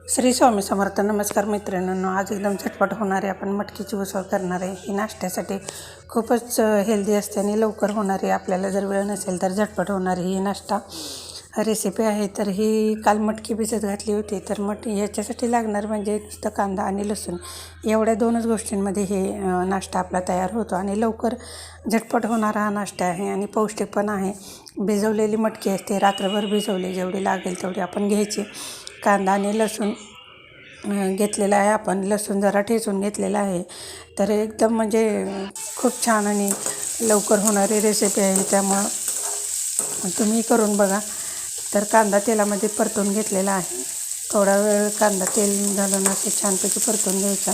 श्री स्वामी समर्थ. नमस्कार मित्रांनो, आज एकदम झटपट होणारे आपण मटकीची उसळ करणार आहे. ही नाश्त्यासाठी खूपच हेल्दी असते आणि लवकर होणारी, आपल्याला जर वेळ नसेल तर झटपट होणारी ही नाश्ता रेसिपी आहे. तर ही काल मटकी भिजत घातली होती. तर याच्यासाठी लागणार म्हणजे नुसतं कांदा आणि लसूण, एवढ्या दोनच गोष्टींमध्ये हे नाश्ता आपला तयार होतो आणि लवकर झटपट होणारा हा नाश्ता आहे आणि पौष्टिक पण आहे. भिजवलेली मटकी असते, रात्रभर भिजवली, जेवढी लागेल तेवढी आपण घ्यायची. कांदा आणि लसूण घेतलेला आहे आपण, लसूण जरा ठेचून घेतलेला आहे. तर एकदम म्हणजे खूप छान आणि लवकर होणारी रेसिपी आहे, त्यामुळं तुम्ही करून बघा. तर कांदा तेलामध्ये परतून घेतलेला आहे. थोडा वेळ कांदा तेल घालून असं छानपैकी परतून घ्यायचा.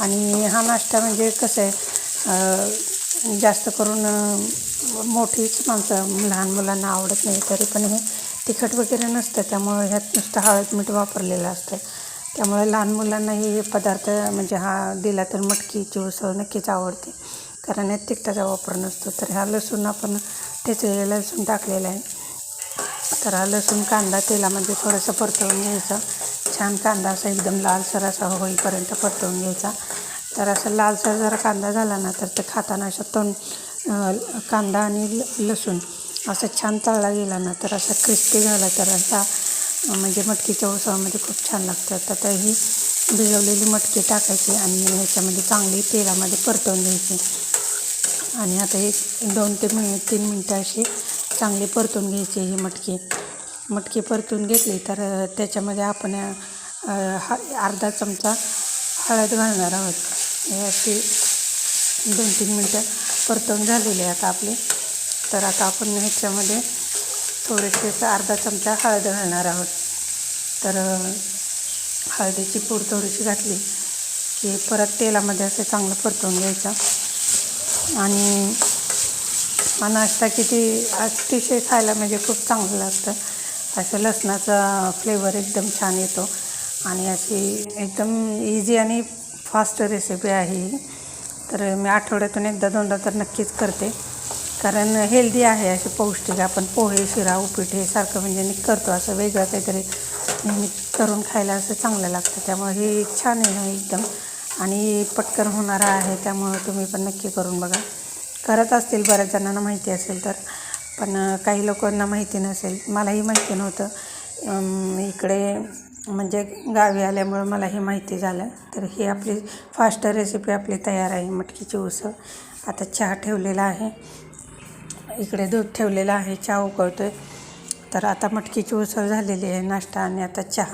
आणि हा नाश्ता म्हणजे कसं आहे, जास्त करून मोठीच माणसं, लहान मुलांना आवडत नाही, तरी पण हे तिखट वगैरे नसतं, त्यामुळे ह्यात नुसतं हळद मीठ वापरलेलं असतं. त्यामुळे लहान मुलांनाही हे पदार्थ म्हणजे हा दिला तर मटकीची उसळ नक्कीच आवडते, कारण यात तिखटाचा वापर नसतो. तर हा लसूण आपण ठेचलेला लसूण टाकलेला आहे. तर हा लसूण कांदा तेलामध्ये थोडंसं परतवून घ्यायचा. छान कांदा असा एकदम लालसर असा होईपर्यंत परतवून घ्यायचा. तर असं लालसर जरा कांदा झाला ना, तर ते खाताना असं कांदा आणि लसूण असं छान तळला गेला ना, तर असा क्रिस्पी झाला तर असा म्हणजे मटकीच्या उसळामध्ये खूप छान लागतं. तर ही भिजवलेली मटकी टाकायची आणि ह्याच्यामध्ये चांगली तेलामध्ये परतवून घ्यायची. आणि आता एक 2 ते 3 मिनटं अशी चांगली परतून घ्यायची. ही मटकी परतून घेतली तर त्याच्यामध्ये आपण अर्धा चमचा हळद घालणार आहोत. हे अशी 2-3 मिनटं परतवून झालेली आहे आता आपली. तर आता आपण ह्याच्यामध्ये थोडेसे अर्धा चमचा हळद घालणार आहोत. तर हळदीची पूड थोडीशी घातली की परत तेलामध्ये असं चांगलं परतवून घ्यायचं. आणि हा नाश्ता अतिशय खायला म्हणजे खूप चांगलं लागतं. असं लसणाचा फ्लेवर एकदम छान येतो आणि अशी एकदम इझी आणि फास्ट रेसिपी आहे ही. तर मी आठवड्यातून एकदा दोनदा तर नक्कीच करते, कारण हेल्दी आहे, अशी पौष्टिक. आपण पोहे, शिरा, उपीट हे सारखं म्हणजे करतो, असं वेगळं काहीतरी नेहमी करून खायला असं चांगलं लागतं. त्यामुळे हे छान आहे एकदम आणि पटकन होणारा आहे, त्यामुळं तुम्ही पण नक्की करून बघा. करत असतील, बऱ्याच जणांना माहिती असेल तर, पण काही लोकांना माहिती नसेल. मलाही माहिती नव्हतं, इकडे म्हणजे गावी आल्यामुळं मला हे माहिती झालं. तर ही आपली फास्ट रेसिपी आपली तयार आहे, मटकीची उसळ. आता चहा ठेवलेला आहे, इकडे दूध ठेवलेलं आहे, चहा उकळतो आहे. तर आता मटकीची उसळ झालेली आहे, नाश्ता आणि आता चहा.